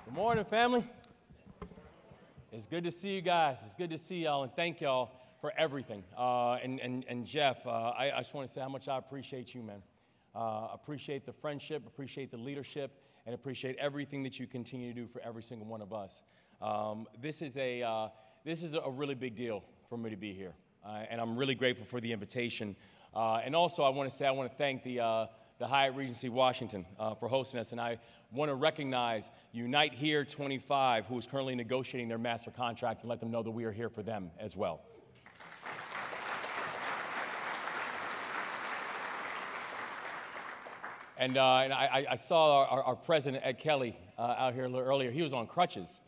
Good morning, family. It's good to see you guys. It's good to see y'all, and thank y'all for everything. And Jeff, I just want to say how much I appreciate you, man. Appreciate the friendship, appreciate the leadership, and appreciate everything that you continue to do for every single one of us. This is a really big deal for me to be here, and I'm really grateful for the invitation. And also, I want to thank the Hyatt Regency Washington for hosting us, and I want to recognize Unite Here 25, who is currently negotiating their master contract, and let them know that we are here for them as well. And I saw our president, Ed Kelly, out here a little earlier. He was on crutches.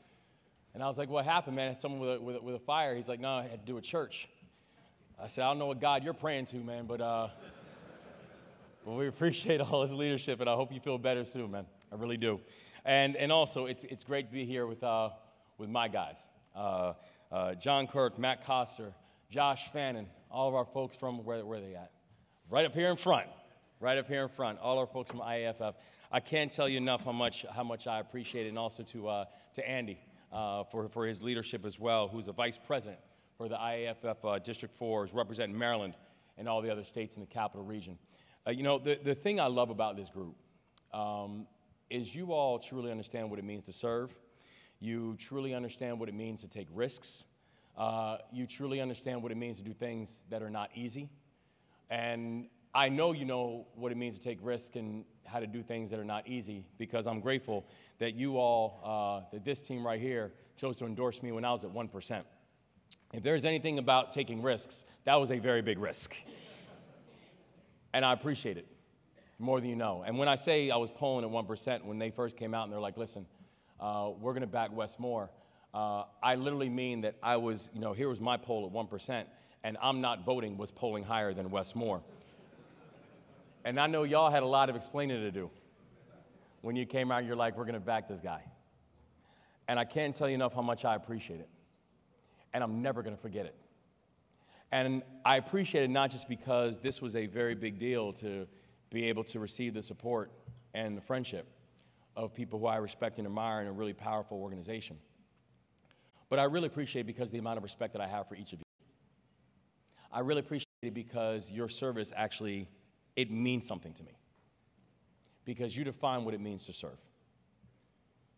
And I was like, what happened, man? Someone with a fire. He's like, no, I had to do a church. I said, I don't know what God you're praying to, man, but we appreciate all his leadership, and I hope you feel better soon, man. I really do. And also, it's great to be here with my guys. John Kirk, Matt Coster, Josh Fannin, all of our folks from, where are they at? Right up here in front. Right up here in front, all our folks from IAFF. I can't tell you enough how much I appreciate it, and also to Andy for his leadership as well, who's the Vice President for the IAFF District 4, is representing Maryland and all the other states in the capital region. The thing I love about this group is you all truly understand what it means to serve. You truly understand what it means to take risks. You truly understand what it means to do things that are not easy. And I know you know what it means to take risks and how to do things that are not easy, because I'm grateful that you all, that this team right here, chose to endorse me when I was at 1%. If there's anything about taking risks, that was a very big risk. And I appreciate it more than you know. And when I say I was polling at 1%, when they first came out and they're like, listen, we're going to back Westmore, I literally mean that I was, here was my poll at 1%, and I'm not voting was polling higher than Westmore. And I know y'all had a lot of explaining to do. When you came out, you're like, we're going to back this guy. And I can't tell you enough how much I appreciate it. And I'm never going to forget it. And I appreciate it not just because this was a very big deal to be able to receive the support and the friendship of people who I respect and admire in a really powerful organization, but I really appreciate it because of the amount of respect that I have for each of you. I really appreciate it because your service actually, it means something to me, because you define what it means to serve.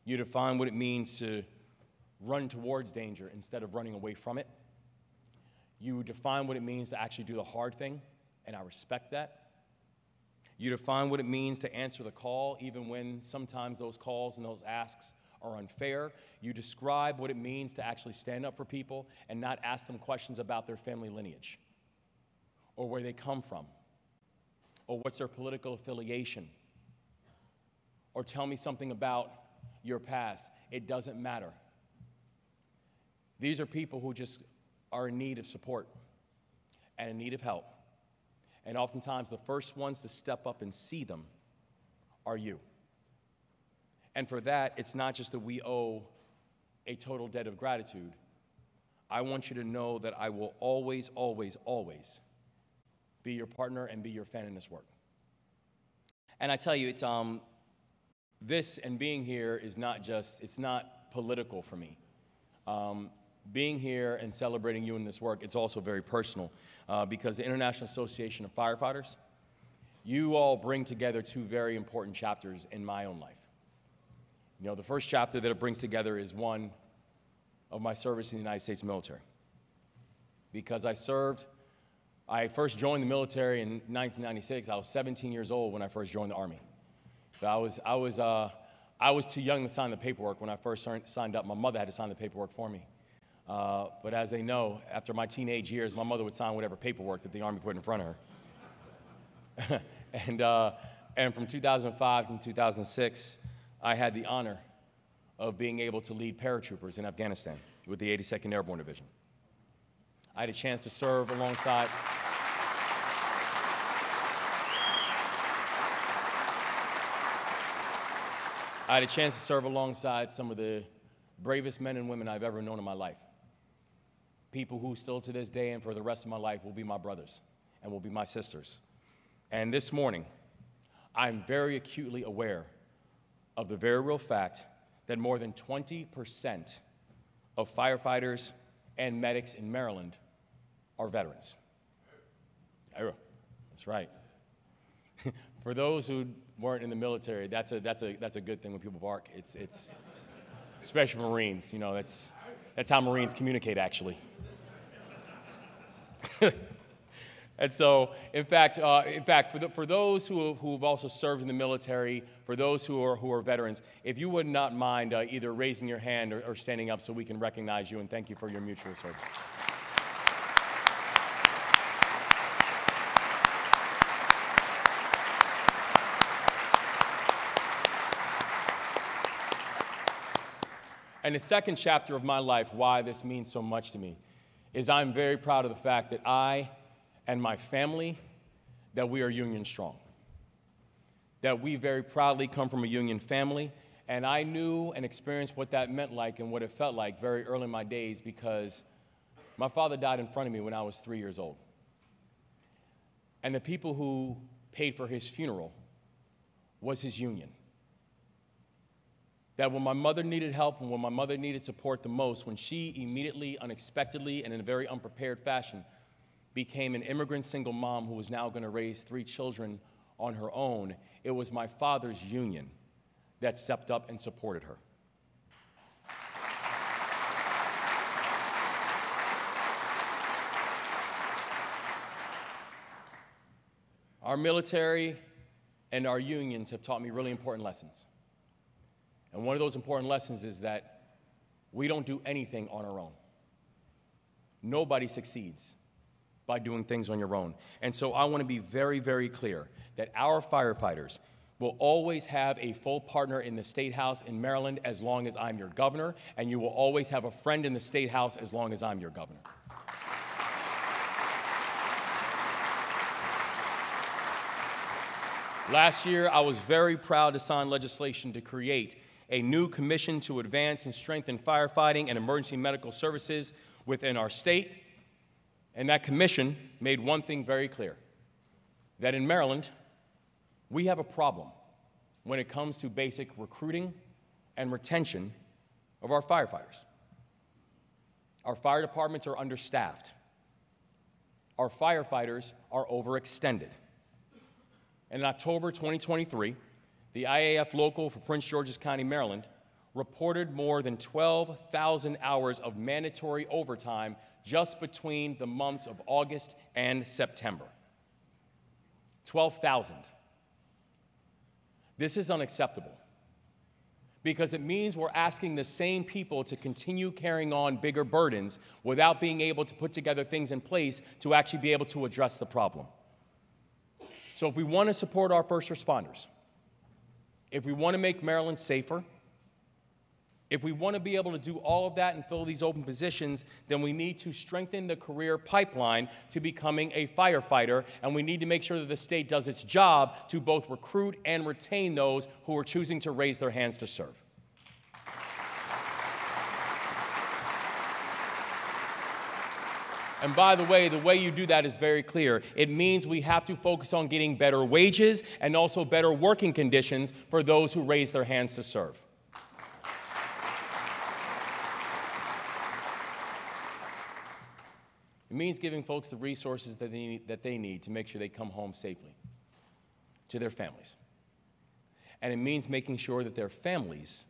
You define what it means to run towards danger instead of running away from it. You define what it means to actually do the hard thing, and I respect that. You define what it means to answer the call, even when sometimes those calls and those asks are unfair. You describe what it means to actually stand up for people and not ask them questions about their family lineage, or where they come from, or what's their political affiliation, or tell me something about your past. It doesn't matter. These are people who just are in need of support and in need of help. And oftentimes the first ones to step up and see them are you. And for that, it's not just that we owe a total debt of gratitude. I want you to know that I will always, always, always be your partner and be your fan in this work. And I tell you, it's this and being here is not just, it's not political for me. Being here and celebrating you in this work, it's also very personal, because the International Association of Firefighters, you all bring together two very important chapters in my own life. The first chapter that it brings together is one of my service in the United States military. Because I first joined the military in 1996. I was 17 years old when I first joined the Army. But I was too young to sign the paperwork when I first signed up. My mother had to sign the paperwork for me. But as they know, after my teenage years, my mother would sign whatever paperwork that the Army put in front of her. And from 2005 to 2006, I had the honor of being able to lead paratroopers in Afghanistan with the 82nd Airborne Division. I had a chance to serve alongside some of the bravest men and women I've ever known in my life. People who still to this day and for the rest of my life will be my brothers and will be my sisters. And this morning, I'm very acutely aware of the very real fact that more than 20% of firefighters and medics in Maryland are veterans. That's right. For those who weren't in the military, that's a good thing when people bark. It's especially Marines. You know, that's how Marines communicate, actually. And so, in fact, for those who've also served in the military, for those who are veterans, if you would not mind either raising your hand or standing up so we can recognize you and thank you for your mutual service. And the second chapter of my life, why this means so much to me, is I'm very proud of the fact that I and my family, that we are union strong. That we very proudly come from a union family, and I knew and experienced what that meant like and what it felt like very early in my days because my father died in front of me when I was 3 years old. And the people who paid for his funeral was his union. That when my mother needed help and when my mother needed support the most, when she immediately, unexpectedly, and in a very unprepared fashion became an immigrant single mom who was now going to raise 3 children on her own, it was my father's union that stepped up and supported her. Our military and our unions have taught me really important lessons. And one of those important lessons is that we don't do anything on our own. Nobody succeeds by doing things on your own. And so I want to be very, very clear that our firefighters will always have a full partner in the State House in Maryland as long as I'm your governor, and you will always have a friend in the State House as long as I'm your governor. Last year, I was very proud to sign legislation to create a new commission to advance and strengthen firefighting and emergency medical services within our state. And that commission made one thing very clear, that in Maryland, we have a problem when it comes to basic recruiting and retention of our firefighters. Our fire departments are understaffed. Our firefighters are overextended. And in October 2023, the IAFF local for Prince George's County, Maryland, reported more than 12,000 hours of mandatory overtime just between the months of August and September. 12,000. This is unacceptable because it means we're asking the same people to continue carrying on bigger burdens without being able to put together things in place to actually be able to address the problem. So if we want to support our first responders, if we want to make Maryland safer, if we want to be able to do all of that and fill these open positions, then we need to strengthen the career pipeline to becoming a firefighter, and we need to make sure that the state does its job to both recruit and retain those who are choosing to raise their hands to serve. And by the way you do that is very clear. It means we have to focus on getting better wages and also better working conditions for those who raise their hands to serve. It means giving folks the resources that they need to make sure they come home safely to their families. And it means making sure that their families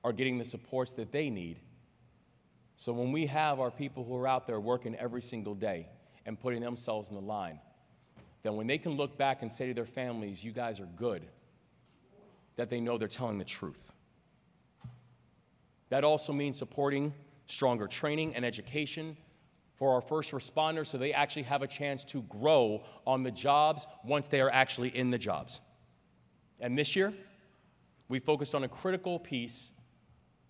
are getting the supports that they need. So when we have our people who are out there working every single day and putting themselves in the line, then when they can look back and say to their families, you guys are good, that they know they're telling the truth. That also means supporting stronger training and education for our first responders so they actually have a chance to grow on the jobs once they are actually in the jobs. And this year, we focused on a critical piece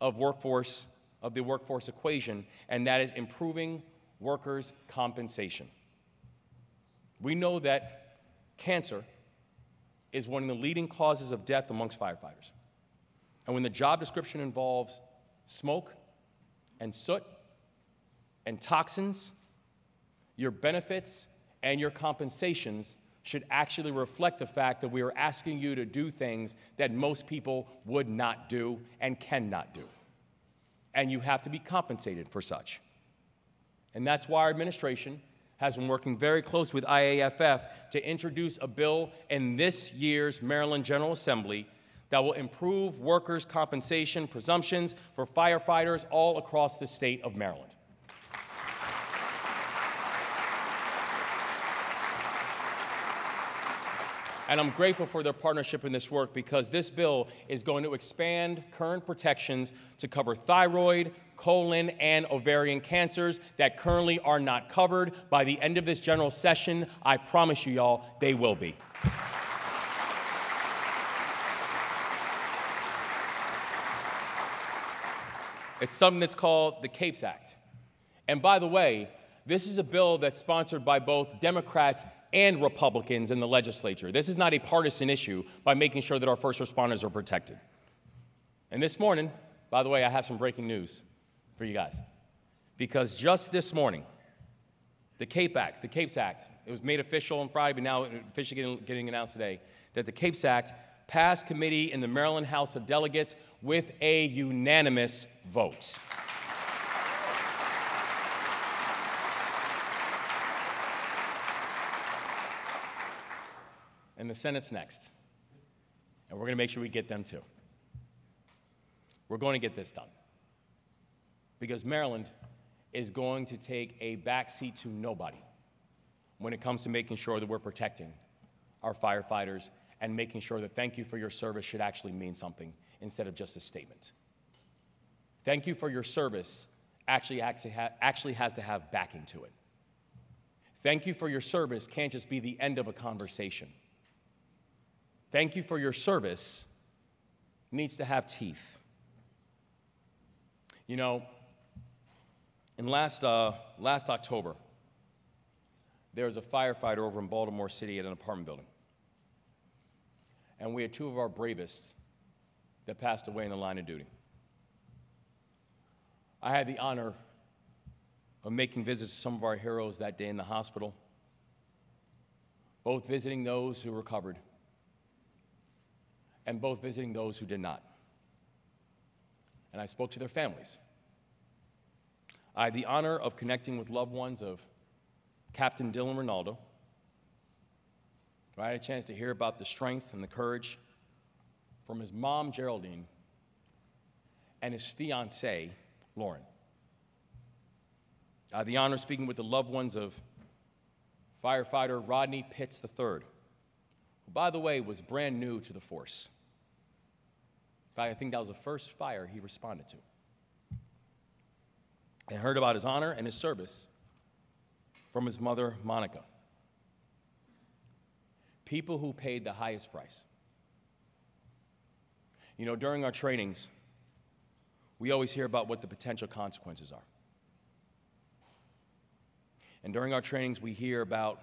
of the workforce equation, and that is improving workers' compensation. We know that cancer is one of the leading causes of death amongst firefighters. And when the job description involves smoke and soot and toxins, your benefits and your compensations should actually reflect the fact that we are asking you to do things that most people would not do and cannot do. And you have to be compensated for such. And that's why our administration has been working very close with IAFF to introduce a bill in this year's Maryland General Assembly that will improve workers' compensation presumptions for firefighters all across the state of Maryland. And I'm grateful for their partnership in this work because this bill is going to expand current protections to cover thyroid, colon, and ovarian cancers that currently are not covered. By the end of this general session, I promise you, y'all, they will be. It's something that's called the CAPES Act. And by the way, this is a bill that's sponsored by both Democrats and Republicans in the legislature. This is not a partisan issue by making sure that our first responders are protected. And this morning, by the way, I have some breaking news for you guys. Because just this morning, the CAPES Act, it was made official on Friday, but now officially getting announced today, that the CAPES Act passed committee in the Maryland House of Delegates with a unanimous vote. And the Senate's next. And we're going to make sure we get them too. We're going to get this done. Because Maryland is going to take a backseat to nobody when it comes to making sure that we're protecting our firefighters and making sure that thank you for your service should actually mean something instead of just a statement. Thank you for your service actually has to have backing to it. Thank you for your service can't just be the end of a conversation. Thank you for your service needs to have teeth. You know, in last October, there was a firefighter over in Baltimore City at an apartment building. And we had two of our bravest that passed away in the line of duty. I had the honor of making visits to some of our heroes that day in the hospital, both visiting those who recovered and both visiting those who did not. And I spoke to their families. I had the honor of connecting with loved ones of Captain Dylan Ronaldo. I had a chance to hear about the strength and the courage from his mom, Geraldine, and his fiancée, Lauren. I had the honor of speaking with the loved ones of firefighter Rodney Pitts III, who, by the way, was brand new to the force. In fact, I think that was the first fire he responded to. And heard about his honor and his service from his mother, Monica. People who paid the highest price. You know, during our trainings, we always hear about what the potential consequences are. And during our trainings, we hear about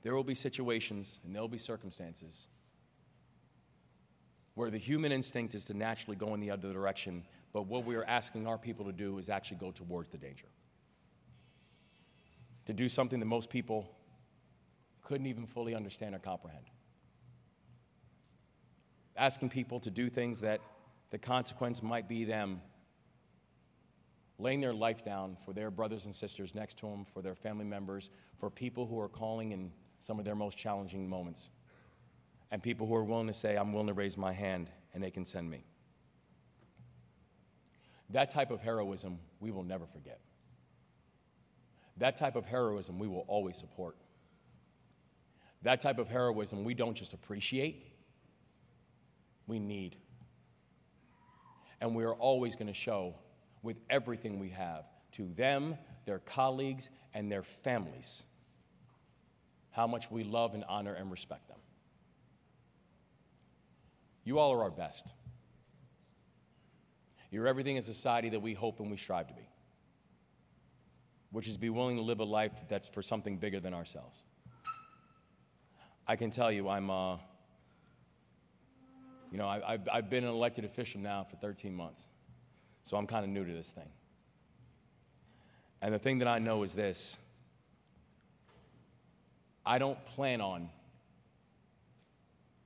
there will be situations and there will be circumstances where the human instinct is to naturally go in the other direction, but what we are asking our people to do is actually go towards the danger. To do something that most people couldn't even fully understand or comprehend. Asking people to do things that the consequence might be them laying their life down for their brothers and sisters next to them, for their family members, for people who are calling in some of their most challenging moments, and people who are willing to say, I'm willing to raise my hand, and they can send me. That type of heroism we will never forget. That type of heroism we will always support. That type of heroism we don't just appreciate, we need. And we are always going to show with everything we have to them, their colleagues, and their families how much we love and honor and respect them. You all are our best. You're everything in society that we hope and we strive to be, which is be willing to live a life that's for something bigger than ourselves. I can tell you I've been an elected official now for 13 months, so I'm kind of new to this thing. And the thing that I know is this: I don't plan on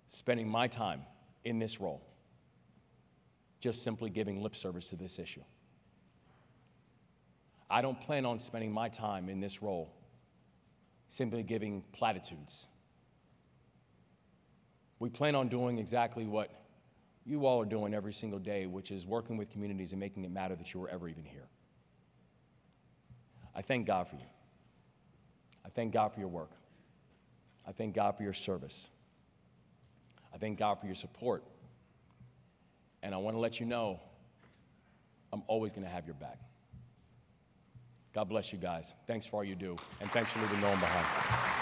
spending my time in this role just simply giving lip service to this issue. I don't plan on spending my time in this role simply giving platitudes. We plan on doing exactly what you all are doing every single day, which is working with communities and making it matter that you were ever even here. I thank God for you. I thank God for your work. I thank God for your service. I thank God for your support. And I want to let you know, I'm always going to have your back. God bless you guys. Thanks for all you do, and thanks for leaving no one behind.